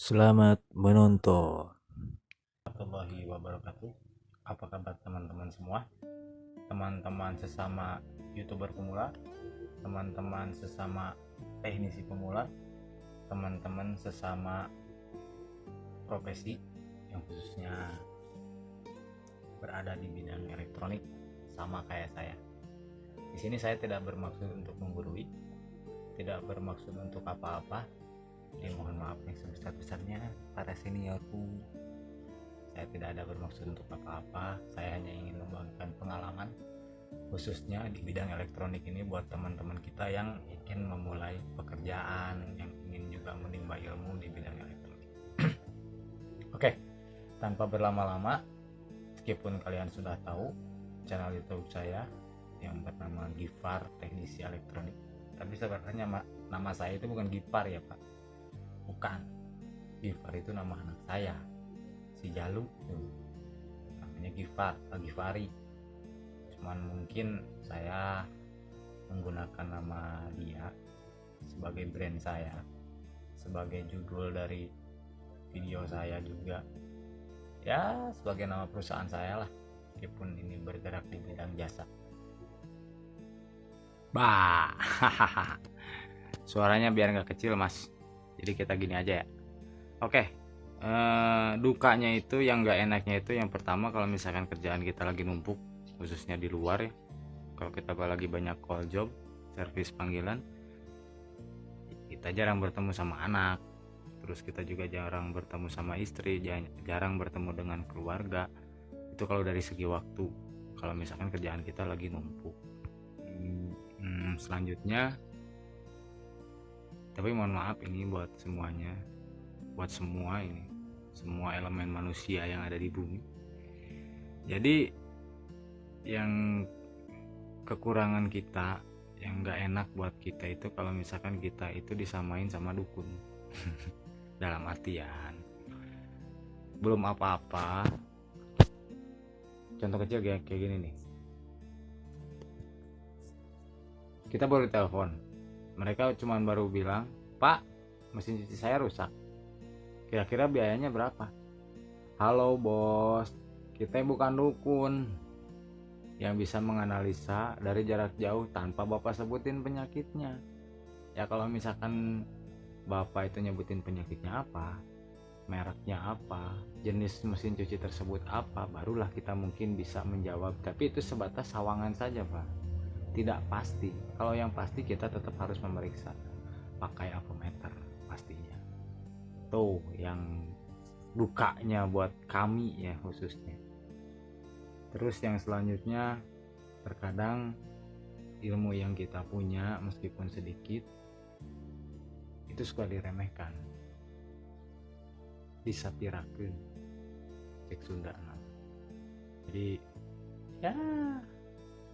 Selamat menonton. Warahmatullahi wabarakatuh. Apa kabar teman-teman semua? Teman-teman sesama YouTuber pemula, teman-teman sesama teknisi pemula, teman-teman sesama profesi yang khususnya berada di bidang elektronik sama kayak saya. Di sini saya tidak bermaksud untuk menggurui, tidak bermaksud untuk apa-apa. Jadi mohon maaf yang sebesar-besarnya para seniorku. Saya tidak ada bermaksud untuk apa-apa, saya hanya ingin membagikan pengalaman khususnya di bidang elektronik ini buat teman-teman kita yang ingin memulai pekerjaan, yang ingin juga menimba ilmu di bidang elektronik. Oke, tanpa berlama-lama, meskipun kalian sudah tahu channel YouTube saya yang bernama Gifar Teknisi Elektronik, tapi sebenarnya nama saya itu bukan Gifar ya Pak, bukan. Gifar itu nama anak saya, si Jalu tuh, namanya Gifari. Cuman mungkin saya menggunakan nama dia sebagai brand saya, sebagai judul dari video saya juga, ya sebagai nama perusahaan saya lah, meskipun ini bergerak di bidang jasa. Bah, suaranya biar nggak kecil mas, jadi kita gini aja ya. Oke. Dukanya itu, yang nggak enaknya itu, yang pertama kalau misalkan kerjaan kita lagi numpuk, khususnya di luar ya, kalau kita lagi banyak call job, servis panggilan, kita jarang bertemu sama anak, terus kita juga jarang bertemu sama istri, jarang bertemu dengan keluarga. Itu kalau dari segi waktu, kalau misalkan kerjaan kita lagi numpuk. Selanjutnya, tapi mohon maaf ini buat semuanya, buat semua elemen manusia yang ada di bumi. Jadi yang kekurangan kita, yang gak enak buat kita itu kalau misalkan kita itu disamain sama dukun. Dalam artian belum apa-apa, contoh kecil kayak gini nih, kita baru telepon, mereka cuman baru bilang, Pak, mesin cuci saya rusak, kira-kira biayanya berapa? Halo bos, kita bukan dukun yang bisa menganalisa dari jarak jauh tanpa bapak sebutin penyakitnya. Ya kalau misalkan bapak itu nyebutin penyakitnya apa, mereknya apa, jenis mesin cuci tersebut apa, barulah kita mungkin bisa menjawab. Tapi itu sebatas sawangan saja Pak, tidak pasti. Kalau yang pasti kita tetap harus memeriksa pakai avometer pastinya. Tuh yang dukanya buat kami ya khususnya. Terus yang selanjutnya, terkadang ilmu yang kita punya meskipun sedikit itu suka diremehkan, disatirakeun cek Sunda. Jadi ya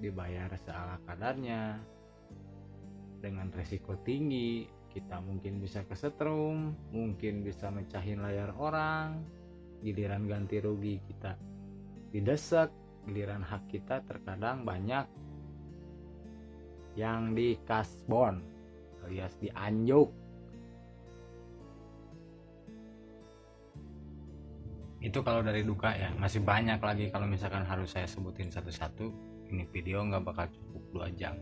dibayar seala kadarnya, dengan resiko tinggi. Kita mungkin bisa kesetrum, mungkin bisa mecahin layar orang, giliran ganti rugi kita didesak, giliran hak kita terkadang banyak yang di kasbon alias dianjuk. Itu kalau dari duka ya, masih banyak lagi kalau misalkan harus saya sebutin satu-satu, ini video nggak bakal cukup 2 jam.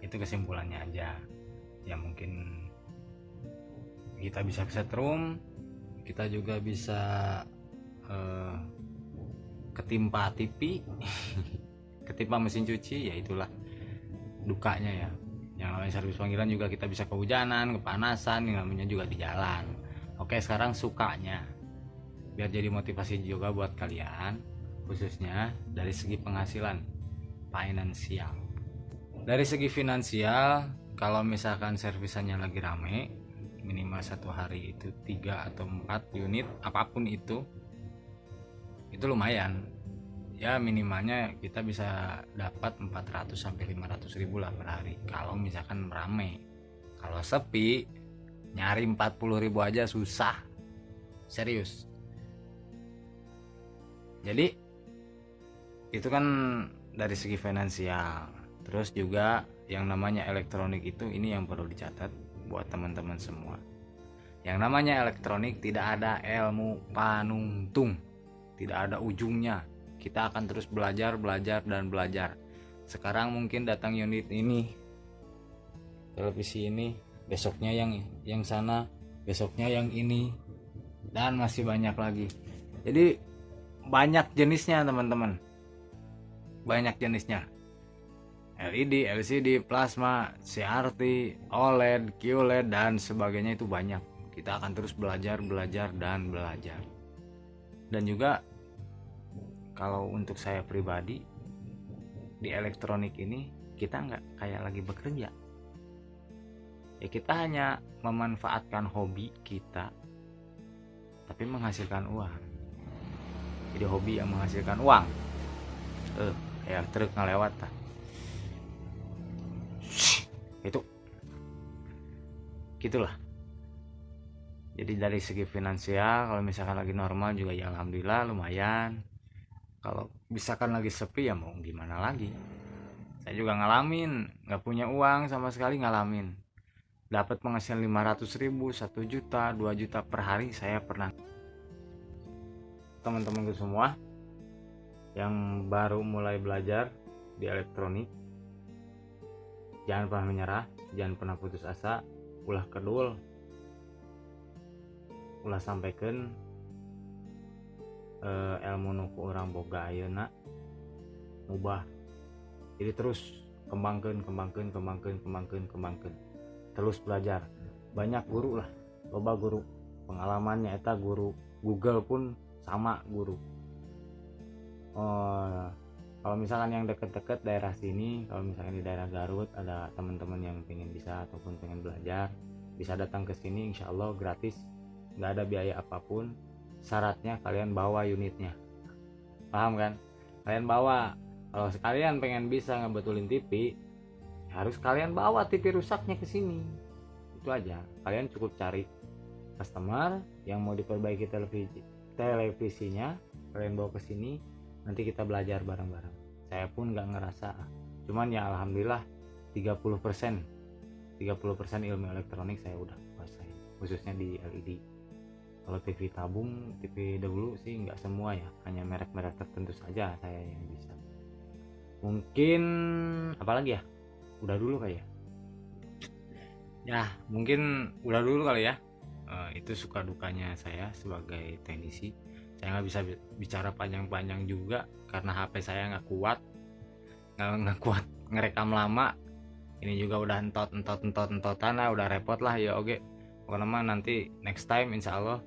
Itu kesimpulannya aja ya, mungkin kita bisa kesetrum, kita juga bisa ketimpa TV, ketimpa mesin cuci, ya itulah dukanya ya. Yang namanya servis panggilan juga kita bisa kehujanan, kepanasan, yang namanya juga di jalan. Oke, sekarang sukanya, biar jadi motivasi juga buat kalian, khususnya dari segi penghasilan finansial. Dari segi finansial, kalau misalkan servisannya lagi rame, minimal 1 hari itu 3 atau 4 unit apapun itu lumayan ya. Minimalnya kita bisa dapat 400 sampai 500 ribu lah per hari kalau misalkan rame. Kalau sepi, nyari 40 ribu aja susah, serius. Jadi itu kan dari segi finansial. Terus juga yang namanya elektronik itu, ini yang perlu dicatat buat teman-teman semua. Yang namanya elektronik tidak ada ilmu panuntung, tidak ada ujungnya. Kita akan terus belajar dan belajar. Sekarang mungkin datang unit ini, televisi ini, besoknya yang sana, besoknya yang ini, dan masih banyak lagi. Jadi banyak jenisnya teman-teman, banyak jenisnya. LED, LCD, plasma, CRT, OLED, QLED, dan sebagainya itu banyak. Kita akan terus belajar dan belajar. Dan juga kalau untuk saya pribadi, di elektronik ini kita nggak kayak lagi bekerja ya, kita hanya memanfaatkan hobi kita tapi menghasilkan uang. Jadi hobi yang menghasilkan uang, kayak truk ngelewat tah. Itu gitulah. Jadi dari segi finansial kalau misalkan lagi normal juga ya alhamdulillah lumayan. Kalau misalkan lagi sepi ya mau gimana lagi. Saya juga ngalamin nggak punya uang sama sekali, ngalamin dapat penghasilan 500.000, 1 juta, 2 juta per hari saya pernah. Teman-temanku semua yang baru mulai belajar di elektronik, jangan pernah menyerah, jangan pernah putus asa, ulah kedul, ulah sampaikan ilmu nuku orang boga ayeuna ubah. Jadi terus kembangkan, terus belajar. Banyak guru lah, loba guru pengalamannya eta guru Google pun sama guru. Kalau misalkan yang deket-deket daerah sini, kalau misalkan di daerah Garut ada teman-teman yang pengen bisa ataupun pengen belajar, bisa datang ke sini, insya Allah gratis, nggak ada biaya apapun. Syaratnya kalian bawa unitnya, paham kan? Kalian bawa. Kalau sekalian pengen bisa ngebetulin TV, harus kalian bawa TV rusaknya ke sini. Itu aja. Kalian cukup cari customer yang mau diperbaiki televisinya, kalian bawa ke sini, nanti kita belajar bareng-bareng. Saya pun nggak ngerasa, cuman ya alhamdulillah 30% ilmu elektronik saya udah kuasai, khususnya di LED. Kalau TV tabung, TV dahulu sih nggak semua ya, hanya merek-merek tertentu saja saya yang bisa. Mungkin apalagi ya, udah dulu kali ya. Ya mungkin udah dulu kali ya. Itu suka dukanya saya sebagai teknisi. Saya nggak bisa bicara panjang-panjang juga karena HP saya nggak kuat ngerekam lama. Ini juga udah entotan lah, udah repot lah ya. Oke, pokoknya nanti next time insya Allah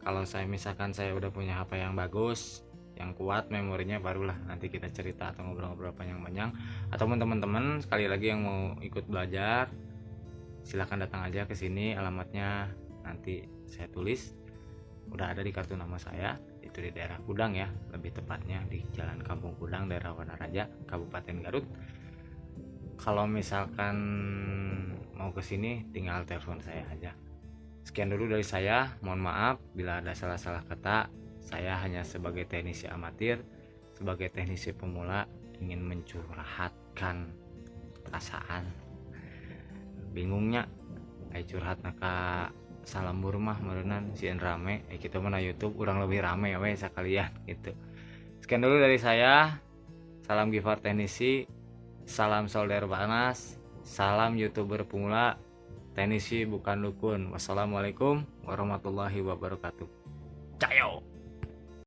kalau saya misalkan saya udah punya HP yang bagus, yang kuat memorinya, barulah nanti kita cerita atau ngobrol-ngobrol panjang-panjang. Ataupun teman-teman sekali lagi yang mau ikut belajar, silahkan datang aja ke sini, alamatnya nanti saya tulis, udah ada di kartu nama saya. Itu di daerah Kudang ya, lebih tepatnya di Jalan Kampung Kudang, daerah Wanaraja, Kabupaten Garut. Kalau misalkan mau ke sini tinggal telepon saya aja. Sekian dulu dari saya, mohon maaf bila ada salah-salah kata. Saya hanya sebagai teknisi amatir, sebagai teknisi pemula ingin mencurhatkan perasaan. Bingungnya ai curhat naka salam mah meureunan sieun rame, kita mah YouTube urang lebih rame we sakalian gitu. Sekian dulu dari saya. Salam Givar teknisi, salam solder panas, salam YouTuber pemula. Teknisi bukan dukun. Wassalamualaikum warahmatullahi wabarakatuh. Cayo.